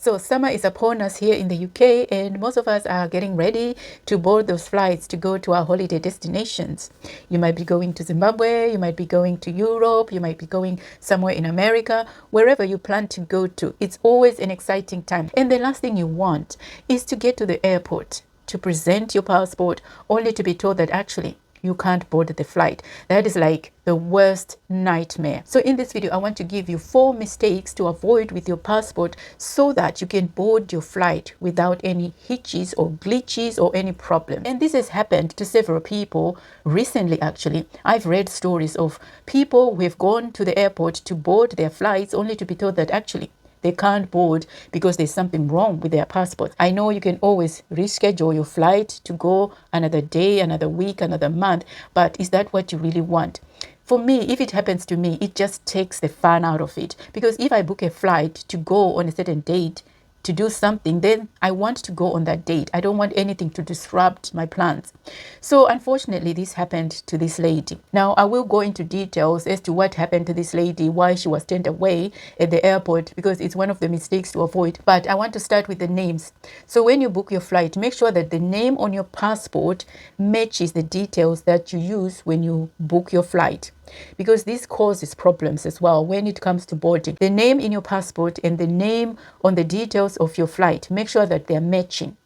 So summer is upon us here in the UK, and most of us are getting ready to board those flights to go to our holiday destinations. You might be going to Zimbabwe, you might be going to Europe, you might be going somewhere in America, wherever you plan to go to. It's always an exciting time. And the last thing you want is to get to the airport to present your passport only to be told that actually you can't board the flight. That is like the worst nightmare. So in this video, I want to give you 4 mistakes to avoid with your passport so that you can board your flight without any hitches or glitches or any problem. And this has happened to several people recently. Actually, I've read stories of people who have gone to the airport to board their flights only to be told that actually they can't board because there's something wrong with their passport. I know you can always reschedule your flight to go another day, another week, another month, but is that what you really want? For me, if it happens to me, it just takes the fun out of it. Because if I book a flight to go on a certain date to do something, then I want to go on that date. I don't want anything to disrupt my plans. So unfortunately, this happened to this lady. Now, I will go into details as to what happened to this lady, why she was turned away at the airport, because it's one of the mistakes to avoid. But I want to start with the names. So when you book your flight, make sure that the name on your passport matches the details that you use when you book your flight, because this causes problems as well when it comes to boarding. The name in your passport and the name on the details of your flight, make sure that they're matching.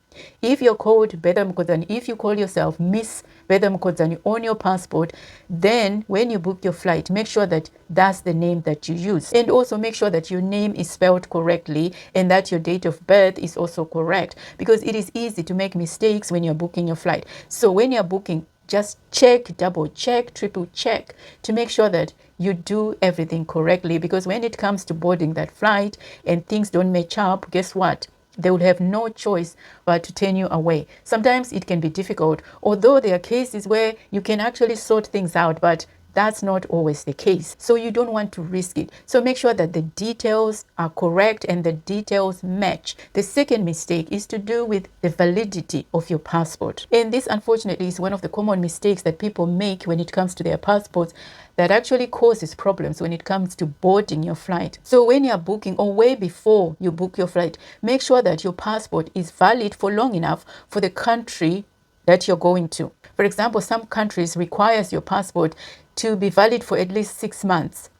If you're called Beda Mkodzani, if you call yourself Miss Beda Mkodzani on your passport, then when you book your flight, make sure that that's the name that you use. And also make sure that your name is spelled correctly and that your date of birth is also correct, because it is easy to make mistakes when you're booking your flight. So when you're booking, just check, double check, triple check to make sure that you do everything correctly, because when it comes to boarding that flight and things don't match up, guess what? They will have no choice but to turn you away. Sometimes it can be difficult, although there are cases where you can actually sort things out, but that's not always the case. So you don't want to risk it. So make sure that the details are correct and the details match. The second mistake is to do with the validity of your passport. And this, unfortunately, is one of the common mistakes that people make when it comes to their passports that actually causes problems when it comes to boarding your flight. So when you're booking, or way before you book your flight, make sure that your passport is valid for long enough for the country that you're going to. For example, some countries requires your passport to be valid for at least 6 months.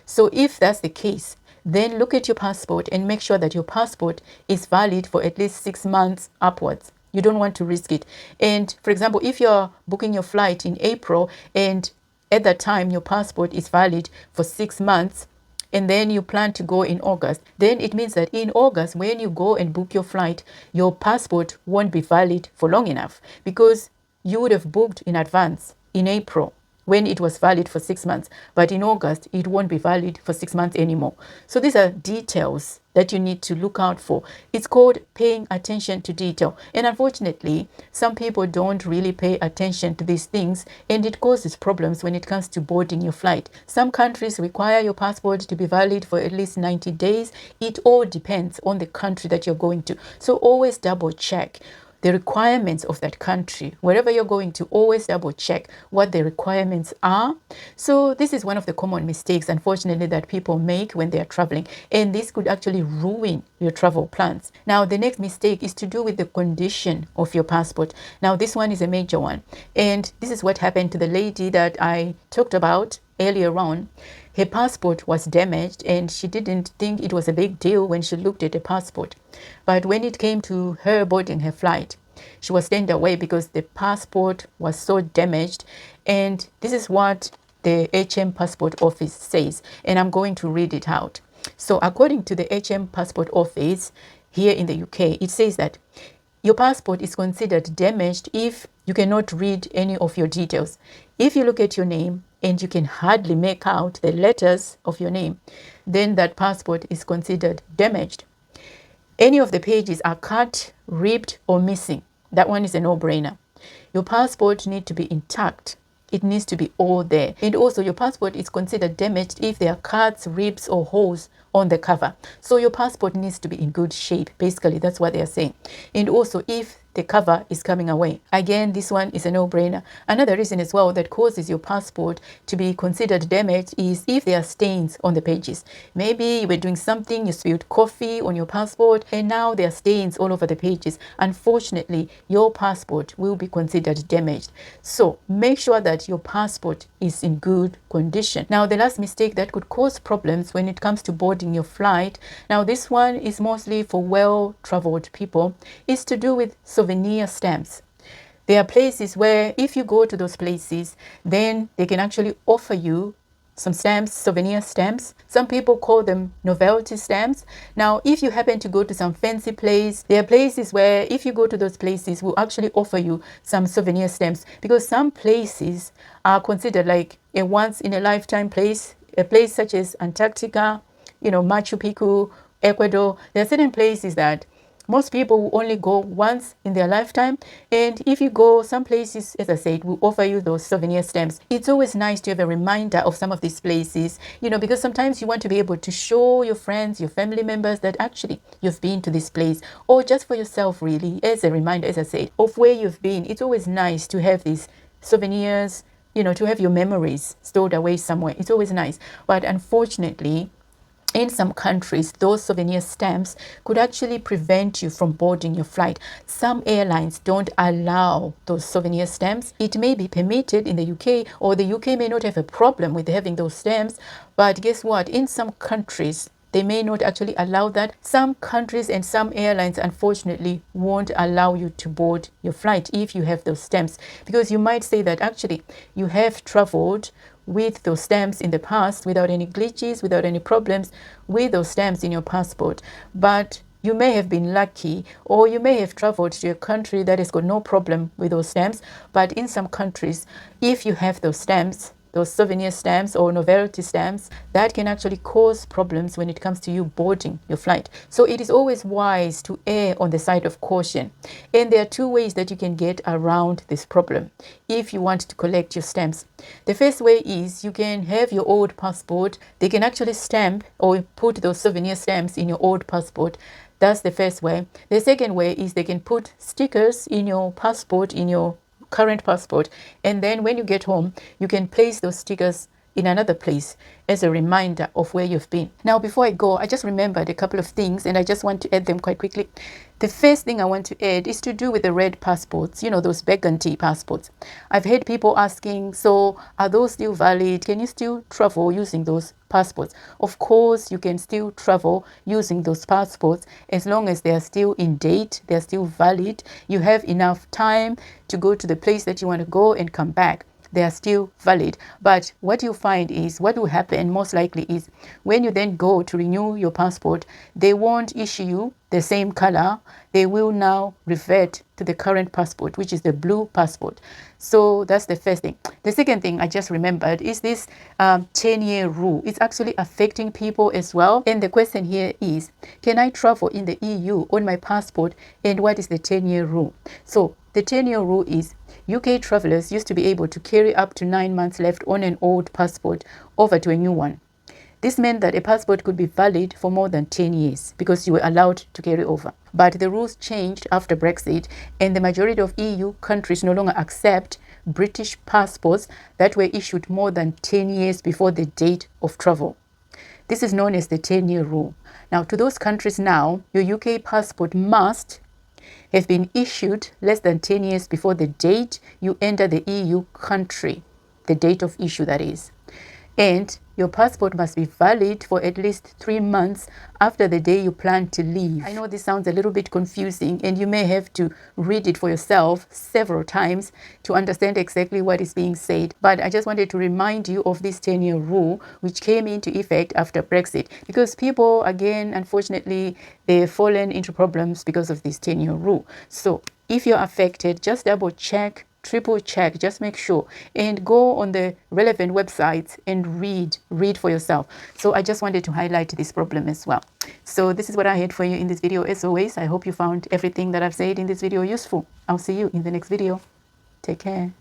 So if that's the case, then look at your passport and make sure that your passport is valid for at least 6 months upwards. You don't want to risk it. And for example, if you're booking your flight in April and at that time your passport is valid for 6 months, and then you plan to go in August, then it means that in August, when you go and book your flight, your passport won't be valid for long enough, because you would have booked in advance in April when it was valid for 6 months, but in August, it won't be valid for 6 months anymore. So these are details that you need to look out for. It's called paying attention to detail. And unfortunately, some people don't really pay attention to these things, and it causes problems when it comes to boarding your flight. Some countries require your passport to be valid for at least 90 days. It all depends on the country that you're going to. So always double check the requirements of that country. Wherever you're going to, always double check what the requirements are. So this is one of the common mistakes, unfortunately, that people make when they are traveling, and this could actually ruin your travel plans. Now, the next mistake is to do with the condition of your passport. Now, this one is a major one, and this is what happened to the lady that I talked about earlier on. Her passport was damaged and she didn't think it was a big deal when she looked at the passport. But when it came to her boarding her flight, she was turned away because the passport was so damaged. And this is what the HM Passport Office says, and I'm going to read it out. So according to the HM Passport Office here in the UK, it says that your passport is considered damaged if you cannot read any of your details. If you look at your name and you can hardly make out the letters of your name, then that passport is considered damaged. Any of the pages are cut, ripped, or missing, that one is a no-brainer. Your passport needs to be intact. It needs to be all there. And also your passport is considered damaged if there are cuts, rips, or holes on the cover. So your passport needs to be in good shape. Basically, that's what they are saying. And also if the cover is coming away. Again, this one is a no-brainer. Another reason as well that causes your passport to be considered damaged is if there are stains on the pages. Maybe you were doing something, you spilled coffee on your passport, and now there are stains all over the pages. Unfortunately, your passport will be considered damaged. So make sure that your passport is in good condition. Now, the last mistake that could cause problems when it comes to boarding your flight, now this one is mostly for well-traveled people, is to do with souvenir stamps. There are places where if you go to those places, then they can actually offer you some stamps, souvenir stamps. Some people call them novelty stamps. Now, if you happen to go to some fancy place, there are places where if you go to those places, will actually offer you some souvenir stamps, because some places are considered like a once-in-a-lifetime place, a place such as Antarctica, Machu Picchu, Ecuador. There are certain places that most people will only go once in their lifetime. And if you go some places, as I said, will offer you those souvenir stamps. It's always nice to have a reminder of some of these places, because sometimes you want to be able to show your friends, your family members that actually you've been to this place, or just for yourself really, as a reminder, as I said, of where you've been. It's always nice to have these souvenirs, to have your memories stored away somewhere. It's always nice. But unfortunately, in some countries, those souvenir stamps could actually prevent you from boarding your flight. Some airlines don't allow those souvenir stamps. It may be permitted in the UK, or the UK may not have a problem with having those stamps. But guess what? In some countries, they may not actually allow that. Some countries and some airlines, unfortunately, won't allow you to board your flight if you have those stamps, because you might say that actually you have traveled with those stamps in the past without any glitches, without any problems with those stamps in your passport. But you may have been lucky, or you may have traveled to a country that has got no problem with those stamps. But in some countries, if you have those stamps, those souvenir stamps or novelty stamps, that can actually cause problems when it comes to you boarding your flight. So it is always wise to err on the side of caution. And there are two ways that you can get around this problem if you want to collect your stamps. The first way is you can have your old passport. They can actually stamp or put those souvenir stamps in your old passport. That's the first way. The second way is they can put stickers in your passport, in your current passport, and then when you get home, you can place those stickers in another place as a reminder of where you've been. Now, before I go, I just remembered a couple of things, and I just want to add them quite quickly. The first thing I want to add is to do with the red passports, those burgundy passports. I've heard people asking, so are those still valid? Can you still travel using those passports? Of course, you can still travel using those passports as long as they are still in date, they are still valid. You have enough time to go to the place that you want to go and come back. They are still valid. But what you find is, what will happen most likely is, when you then go to renew your passport, they won't issue you the same color. They will now revert to the current passport, which is the blue passport. So that's the first thing. The second thing I just remembered is this 10-year rule. It's actually affecting people as well. And the question here is, can I travel in the EU on my passport? And what is the 10-year rule? So the 10-year rule is, UK travelers used to be able to carry up to 9 months left on an old passport over to a new one. This meant that a passport could be valid for more than 10 years because you were allowed to carry over. But the rules changed after Brexit, and the majority of EU countries no longer accept British passports that were issued more than 10 years before the date of travel. This is known as the 10-year rule. Now, to those countries now, your UK passport must have been issued less than 10 years before the date you enter the EU country, the date of issue that is. And your passport must be valid for at least 3 months after the day you plan to leave. I know this sounds a little bit confusing, and you may have to read it for yourself several times to understand exactly what is being said. But I just wanted to remind you of this 10-year rule, which came into effect after Brexit, because people, again, unfortunately, they've fallen into problems because of this 10-year rule. So if you're affected, just double check, triple check, just make sure, and go on the relevant websites and read for yourself. So I just wanted to highlight this problem as well. So this is what I had for you in this video. As always, I hope you found everything that I've said in this video useful. I'll see you in the next video. Take care.